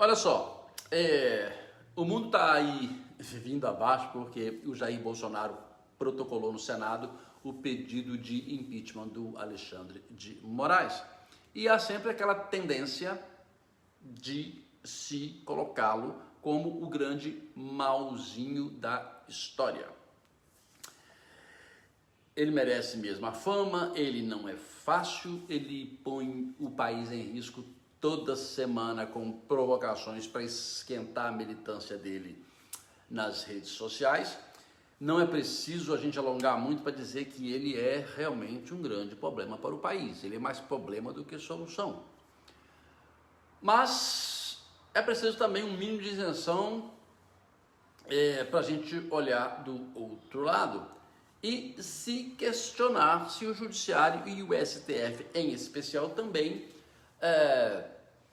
Olha só, o mundo está aí vindo abaixo porque o Jair Bolsonaro protocolou no Senado o pedido de impeachment do Alexandre de Moraes. E há sempre aquela tendência de se colocá-lo como o grande mauzinho da história. Ele merece mesmo a fama, ele não é fácil, ele põe o país em risco toda semana com provocações para esquentar a militância dele nas redes sociais. Não é preciso a gente alongar muito para dizer que ele é realmente um grande problema para o país. Ele é mais problema do que solução. Mas é preciso também um mínimo de isenção para a gente olhar do outro lado e se questionar se o Judiciário e o STF, em especial, também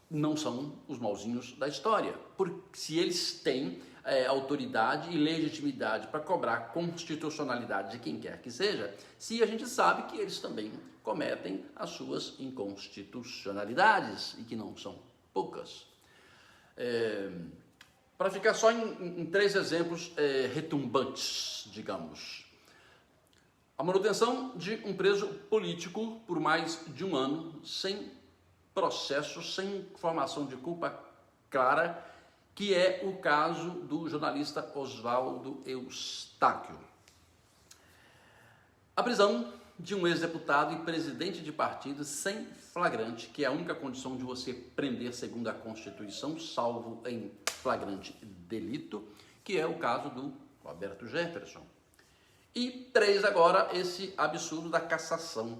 não são os mauzinhos da história. Porque se eles têm autoridade e legitimidade para cobrar constitucionalidade de quem quer que seja, se a gente sabe que eles também cometem as suas inconstitucionalidades e que não são poucas. Para ficar só em três exemplos retumbantes, digamos. A manutenção de um preso político por mais de um ano, sem processo, sem formação de culpa clara, que é o caso do jornalista Oswaldo Eustáquio. A prisão de um ex-deputado e presidente de partido sem flagrante, que é a única condição de você prender segundo a Constituição, salvo em flagrante delito, que é o caso do Roberto Jefferson. E três, agora, esse absurdo da cassação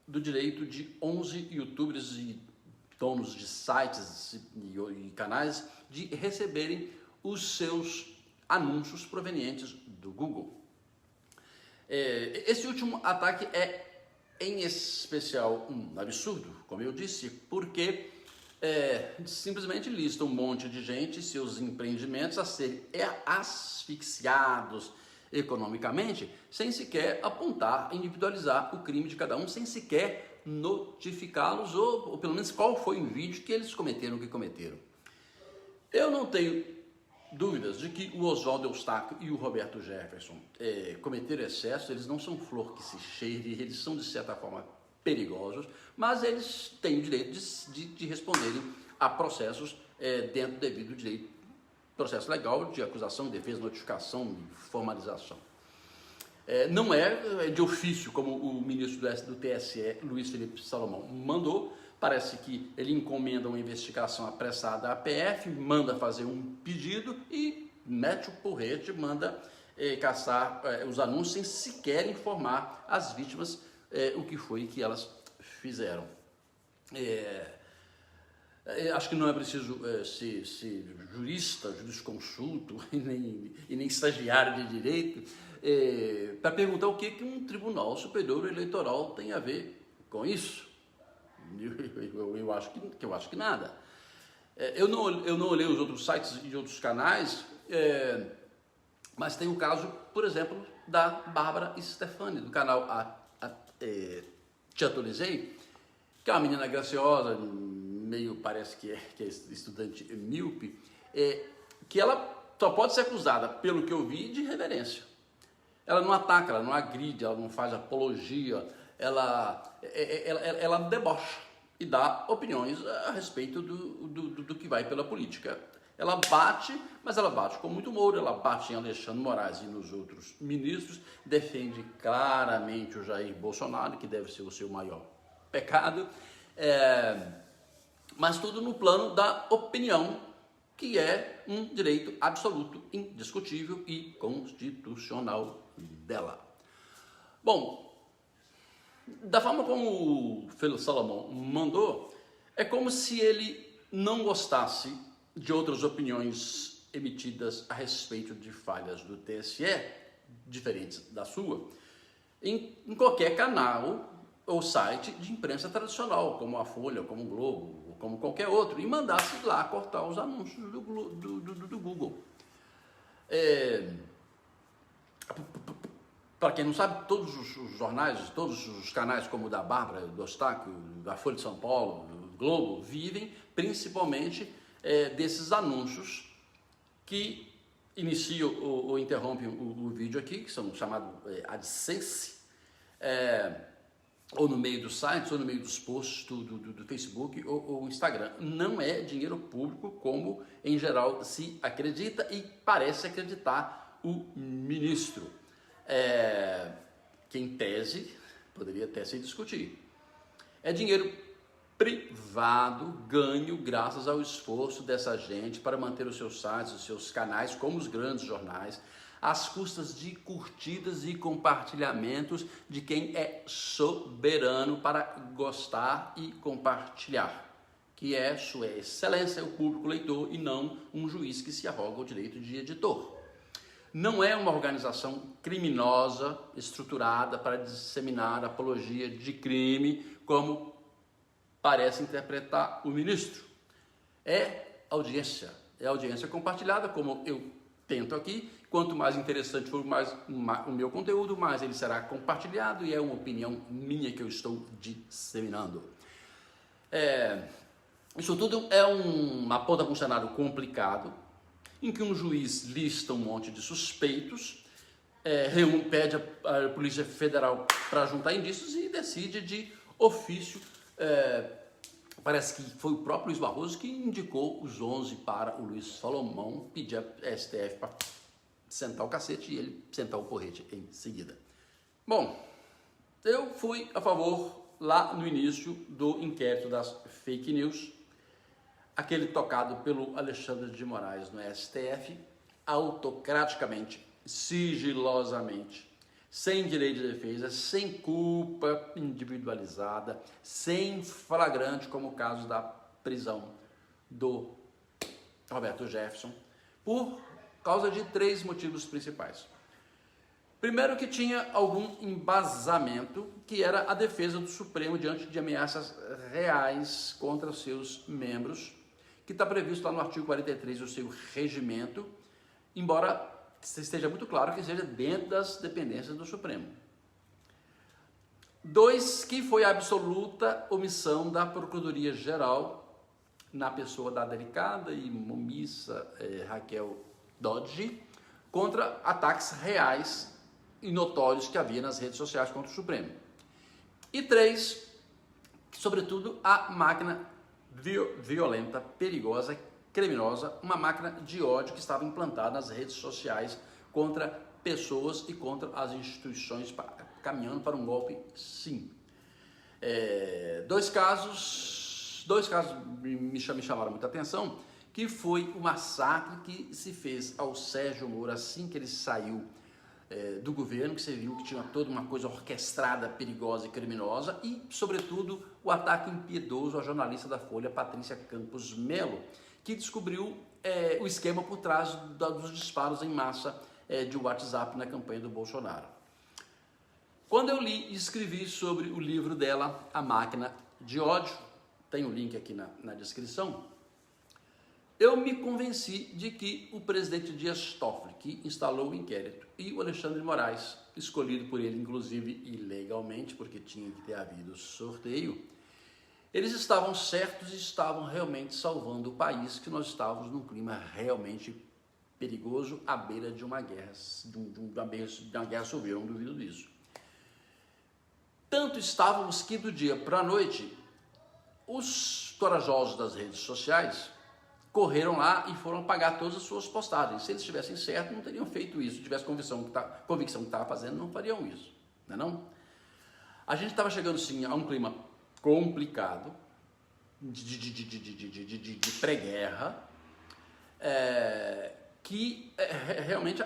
do direito de 11 youtubers e donos de sites e canais de receberem os seus anúncios provenientes do Google. Esse último ataque é, em especial, um absurdo, como eu disse, porque simplesmente lista um monte de gente e seus empreendimentos a serem asfixiados economicamente, sem sequer apontar, individualizar o crime de cada um, sem sequer notificá-los, ou pelo menos qual foi o vídeo que eles cometeram o que cometeram. Eu não tenho dúvidas de que o Oswaldo Eustáquio e o Roberto Jefferson cometeram excesso. Eles não são flor que se cheire, eles são de certa forma perigosos, mas eles têm o direito de responderem a processos dentro do devido direito, processo legal de acusação, defesa, notificação e formalização. Não é de ofício, como o ministro do TSE, Luiz Felipe Salomão, mandou. Parece que ele encomenda uma investigação apressada à PF, manda fazer um pedido e mete o porrete, manda caçar os anúncios sem sequer informar as vítimas o que foi que elas fizeram. Acho que não é preciso ser jurista, jurisconsulto e nem estagiário de direito para perguntar o que um Tribunal Superior Eleitoral tem a ver com isso. Eu acho que nada. Eu não olhei os outros sites e outros canais, mas tem o caso, por exemplo, da Bárbara Stefani, do canal Te Atualizei, que é uma menina graciosa, meio parece que é estudante míope, que ela só pode ser acusada, pelo que eu vi, de irreverência. Ela não ataca, ela não agride, ela não faz apologia, ela debocha e dá opiniões a respeito do que vai pela política. Ela bate, mas ela bate com muito humor, ela bate em Alexandre de Moraes e nos outros ministros, defende claramente o Jair Bolsonaro, que deve ser o seu maior pecado, mas tudo no plano da opinião, que é um direito absoluto, indiscutível e constitucional dela. Bom, da forma como o Felipe Salomão mandou, é como se ele não gostasse de outras opiniões emitidas a respeito de falhas do TSE, diferentes da sua, em qualquer canal ou site de imprensa tradicional, como a Folha, como o Globo, ou como qualquer outro, e mandasse lá cortar os anúncios do Google. Para quem não sabe, todos os jornais, todos os canais como o da Bárbara, do Eustáquio, da Folha de São Paulo, do Globo, vivem principalmente desses anúncios que iniciam ou interrompem o vídeo aqui, que são chamados AdSense, ou no meio dos sites, ou no meio dos posts do Facebook ou Instagram. Não é dinheiro público, como em geral se acredita e parece acreditar o ministro, que em tese poderia até se discutir. É dinheiro privado, ganho graças ao esforço dessa gente para manter os seus sites, os seus canais, como os grandes jornais, às custas de curtidas e compartilhamentos de quem é soberano para gostar e compartilhar, que é sua excelência, o público leitor, e não um juiz que se arroga o direito de editor. Não é uma organização criminosa estruturada para disseminar apologia de crime, como parece interpretar o ministro. É audiência compartilhada, como eu tento aqui. Quanto mais interessante for o meu conteúdo, mais ele será compartilhado, e é uma opinião minha que eu estou disseminando. Isso tudo é uma ponta com um cenário complicado, em que um juiz lista um monte de suspeitos, pede à Polícia Federal para juntar indícios e decide de ofício. Parece que foi o próprio Luiz Barroso que indicou os 11 para o Luiz Salomão pedir a STF para sentar o cacete e ele sentar o porrete em seguida. Bom, eu fui a favor lá no início do inquérito das fake news, aquele tocado pelo Alexandre de Moraes no STF, autocraticamente, sigilosamente, sem direito de defesa, sem culpa individualizada, sem flagrante, como o caso da prisão do Roberto Jefferson, por causa de 3 motivos principais. Primeiro, que tinha algum embasamento, que era a defesa do Supremo diante de ameaças reais contra os seus membros, que está previsto lá no artigo 43 do seu regimento, embora esteja muito claro que seja dentro das dependências do Supremo. 2, que foi a absoluta omissão da Procuradoria-Geral, na pessoa da delicada e omissa Raquel Dodge, contra ataques reais e notórios que havia nas redes sociais contra o Supremo. E 3, sobretudo, a máquina violenta, perigosa, criminosa, uma máquina de ódio que estava implantada nas redes sociais contra pessoas e contra as instituições, caminhando para um golpe, sim. Dois casos me chamaram muita atenção, que foi o massacre que se fez ao Sérgio Moro assim que ele saiu do governo, que você viu que tinha toda uma coisa orquestrada, perigosa e criminosa, e, sobretudo, o ataque impiedoso à jornalista da Folha, Patrícia Campos Melo, que descobriu o esquema por trás dos disparos em massa de WhatsApp na campanha do Bolsonaro. Quando eu li e escrevi sobre o livro dela, A Máquina de Ódio, tem o link aqui na descrição, eu me convenci de que o presidente Dias Toffoli, que instalou o inquérito, e o Alexandre de Moraes, escolhido por ele, inclusive ilegalmente, porque tinha que ter havido sorteio, eles estavam certos e estavam realmente salvando o país, que nós estávamos num clima realmente perigoso, à beira de uma guerra, de uma guerra civil, não duvido disso. Tanto estávamos que do dia para a noite, os corajosos das redes sociais correram lá e foram apagar todas as suas postagens. Se eles estivessem certos, não teriam feito isso. Se tivesse convicção que estava fazendo, não fariam isso. Não é não? A gente estava chegando, sim, a um clima complicado, de pré-guerra, que realmente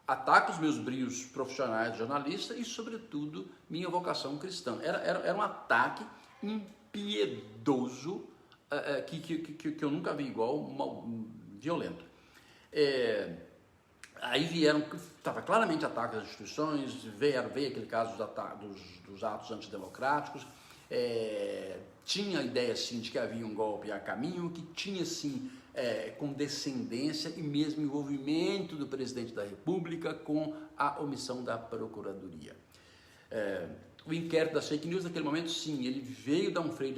ataca os meus brios profissionais de jornalista e, sobretudo, minha vocação cristã. Era um ataque impiedoso, que eu nunca vi igual, violento. Aí vieram, estava claramente ataque às instituições, veio aquele caso dos atos antidemocráticos, tinha a ideia, sim, de que havia um golpe a caminho, que tinha, sim, condescendência e mesmo envolvimento do presidente da República com a omissão da Procuradoria. O inquérito das fake news, naquele momento, sim, ele veio dar um freio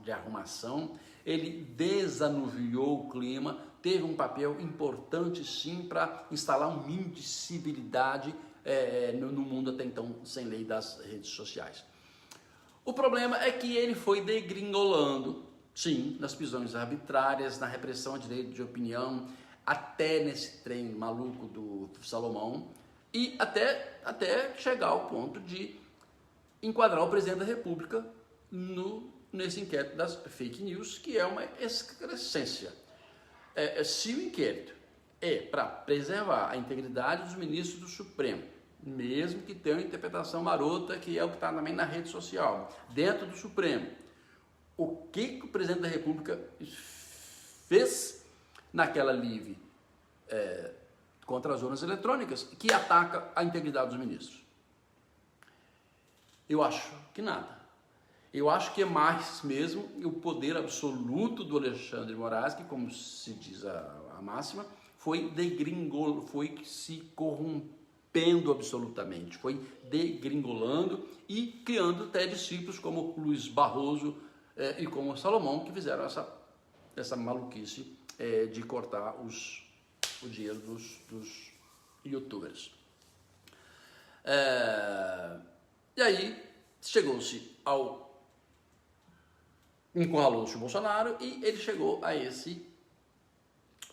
de arrumação, ele desanuviou o clima, teve um papel importante sim para instalar um mínimo de civilidade no mundo até então sem lei das redes sociais. O problema é que ele foi degringolando, sim, nas prisões arbitrárias, na repressão a direito de opinião, até nesse trem maluco do Salomão, e até chegar ao ponto de enquadrar o presidente da República nesse inquérito das fake news, que é uma excrescência. Se o inquérito é para preservar a integridade dos ministros do Supremo, mesmo que tenha uma interpretação marota, que é o que está também na rede social, dentro do Supremo, o que o presidente da República fez naquela live contra as urnas eletrônicas que ataca a integridade dos ministros? Eu acho que nada. Eu acho que é mais mesmo o poder absoluto do Alexandre de Moraes, que, como se diz a máxima, foi se corrompendo absolutamente, foi degringolando e criando até discípulos como Luiz Barroso e como Salomão, que fizeram essa maluquice de cortar o dinheiro dos youtubers. E aí chegou-se encurralou-se o Bolsonaro e ele chegou a esse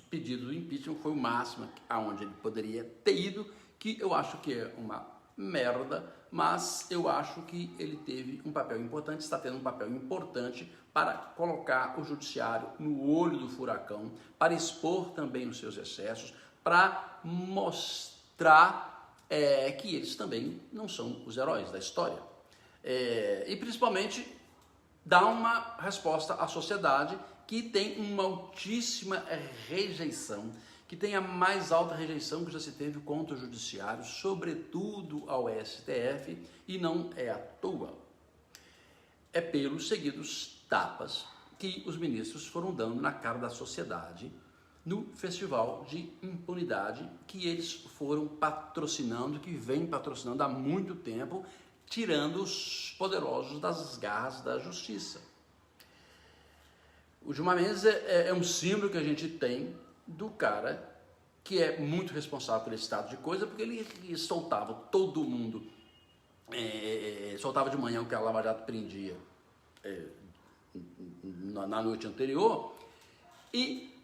pedido do impeachment, foi o máximo aonde ele poderia ter ido, que eu acho que é uma merda, mas eu acho que ele teve um papel importante, está tendo um papel importante para colocar o judiciário no olho do furacão, para expor também os seus excessos, para mostrar que eles também não são os heróis da história. E principalmente dar uma resposta à sociedade que tem uma altíssima rejeição, que tem a mais alta rejeição que já se teve contra o judiciário, sobretudo ao STF, e não é à toa. É pelos seguidos tapas que os ministros foram dando na cara da sociedade no festival de impunidade que eles foram patrocinando, que vem patrocinando há muito tempo, tirando os poderosos das garras da justiça. O Gilmar Mendes é um símbolo que a gente tem do cara que é muito responsável por esse estado de coisa, porque ele soltava todo mundo, soltava de manhã o que a Lava Jato prendia na noite anterior, e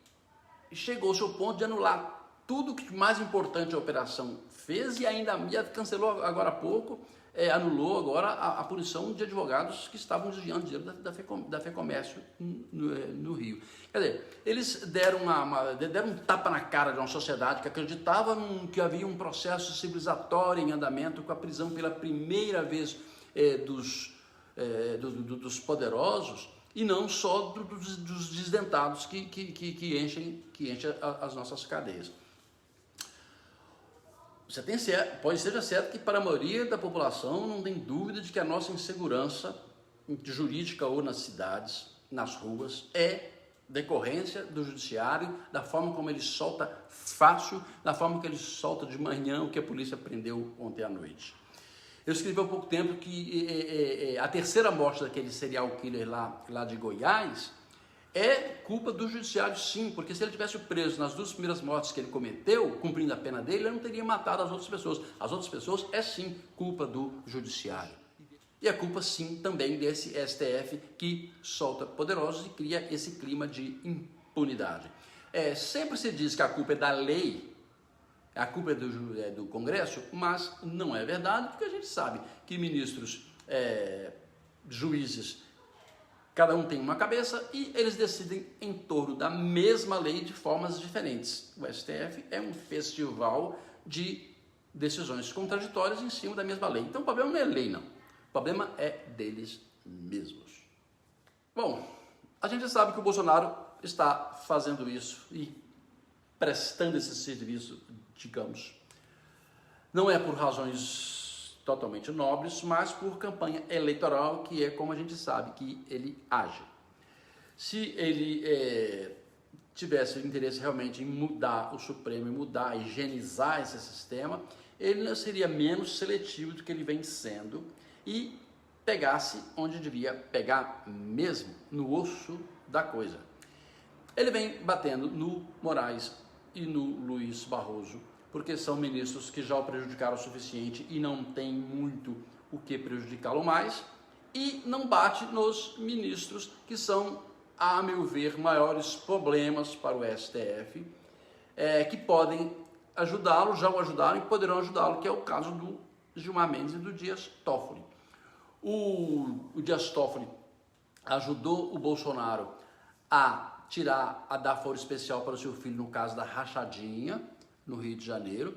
chegou-se ao ponto de anular tudo que mais importante a operação fez e ainda cancelou agora há pouco, anulou agora a punição de advogados que estavam desviando dinheiro da FEComércio no Rio. Quer dizer, eles deram um tapa na cara de uma sociedade que acreditava que havia um processo civilizatório em andamento com a prisão pela primeira vez dos poderosos e não só dos desdentados que enchem as nossas cadeias. Seja certo que para a maioria da população não tem dúvida de que a nossa insegurança jurídica ou nas cidades, nas ruas, é decorrência do judiciário, da forma como ele solta fácil, da forma que ele solta de manhã o que a polícia prendeu ontem à noite. Eu escrevi há pouco tempo que a terceira morte daquele serial killer lá de Goiás é culpa do judiciário, sim, porque se ele tivesse preso nas duas primeiras mortes que ele cometeu, cumprindo a pena dele, ele não teria matado as outras pessoas. As outras pessoas é sim culpa do judiciário. E é culpa sim também desse STF que solta poderosos e cria esse clima de impunidade. Sempre se diz que a culpa é da lei, a culpa é do Congresso, mas não é verdade, porque a gente sabe que ministros, juízes, cada um tem uma cabeça e eles decidem em torno da mesma lei de formas diferentes. O STF é um festival de decisões contraditórias em cima da mesma lei. Então o problema não é lei, não. O problema é deles mesmos. Bom, a gente sabe que o Bolsonaro está fazendo isso e prestando esse serviço, digamos, não é por razões totalmente nobres, mas por campanha eleitoral, que é como a gente sabe que ele age. Se ele tivesse interesse realmente em mudar o Supremo, em mudar, higienizar esse sistema, ele seria menos seletivo do que ele vem sendo e pegasse onde devia pegar mesmo, no osso da coisa. Ele vem batendo no Moraes e no Luiz Barroso, porque são ministros que já o prejudicaram o suficiente e não tem muito o que prejudicá-lo mais, e não bate nos ministros que são, a meu ver, maiores problemas para o STF, que podem ajudá-lo, já o ajudaram e poderão ajudá-lo, que é o caso do Gilmar Mendes e do Dias Toffoli. O Dias Toffoli ajudou o Bolsonaro a dar foro especial para o seu filho no caso da rachadinha no Rio de Janeiro,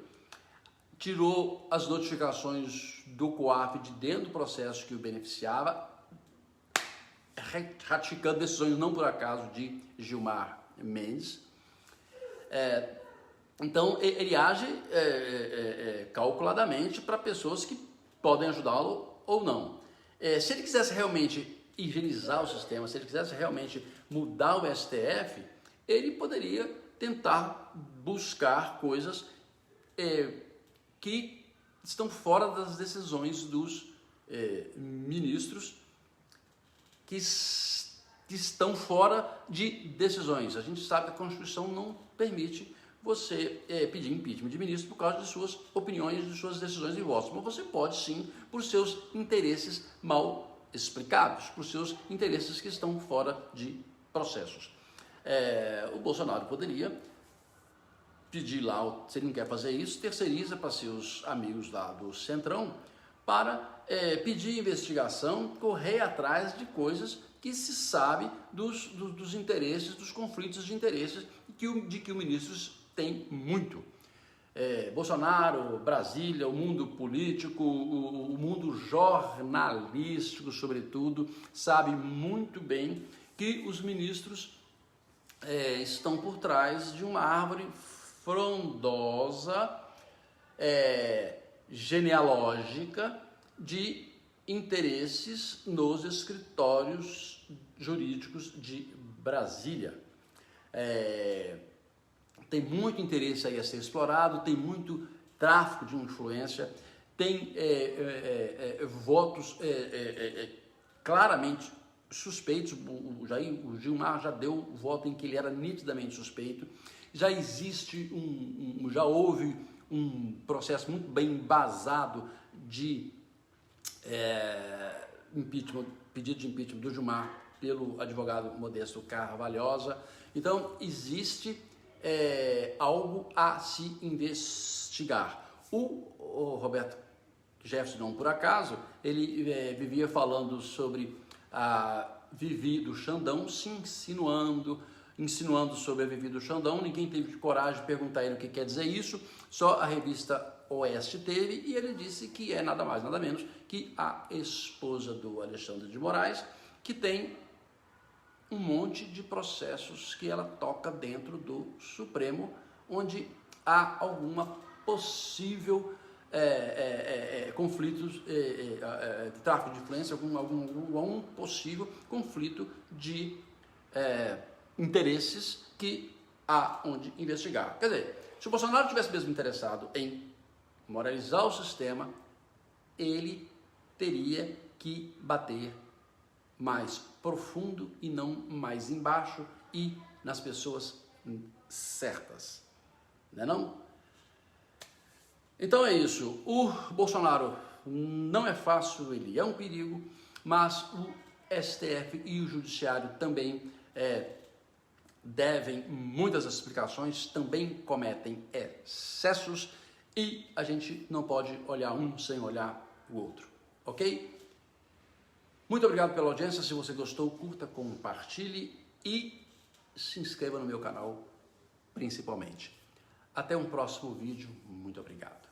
tirou as notificações do COAF de dentro do processo que o beneficiava, ratificando decisões não por acaso de Gilmar Mendes. Então ele age calculadamente para pessoas que podem ajudá-lo ou não. Se ele quisesse realmente higienizar o sistema, se ele quisesse realmente mudar o STF, ele poderia tentar buscar coisas que estão fora das decisões dos ministros, que estão fora de decisões. A gente sabe que a Constituição não permite você pedir impeachment de ministro por causa de suas opiniões, de suas decisões e votos. Mas você pode sim, por seus interesses mal explicados, por seus interesses que estão fora de processos. O Bolsonaro poderia pedir lá, se ele não quer fazer isso, terceiriza para seus amigos lá do Centrão, para pedir investigação, correr atrás de coisas que se sabe dos interesses, dos conflitos de interesses de que o ministro tem muito. Bolsonaro, Brasília, o mundo político, o mundo jornalístico, sobretudo, sabe muito bem que os ministros estão por trás de uma árvore frondosa, genealógica, de interesses nos escritórios jurídicos de Brasília. Tem muito interesse aí a ser explorado, tem muito tráfico de influência, tem votos claramente suspeitos. O Gilmar já deu voto em que ele era nitidamente suspeito. Já existe já houve um processo muito bem embasado de impeachment, pedido de impeachment do Gilmar pelo advogado Modesto Carvalhosa. Então existe algo a se investigar. O Roberto Jefferson, não por acaso, ele vivia falando sobre a Vivi do Xandão, se insinuando sobre a Vivi do Xandão. Ninguém teve coragem de perguntar a ele o que quer dizer isso, só a revista Oeste teve, e ele disse que é nada mais, nada menos que a esposa do Alexandre de Moraes, que tem um monte de processos que ela toca dentro do Supremo, onde há alguma possível conflitos de tráfico de influência, algum possível conflito de interesses que há onde investigar. Quer dizer, se o Bolsonaro tivesse mesmo interessado em moralizar o sistema, ele teria que bater mais profundo e não mais embaixo e nas pessoas certas, não é não? Então é isso. O Bolsonaro não é fácil, ele é um perigo, mas o STF e o Judiciário também devem muitas explicações, também cometem excessos e a gente não pode olhar um sem olhar o outro, ok? Muito obrigado pela audiência. Se você gostou, curta, compartilhe e se inscreva no meu canal, principalmente. Até um próximo vídeo. Muito obrigado.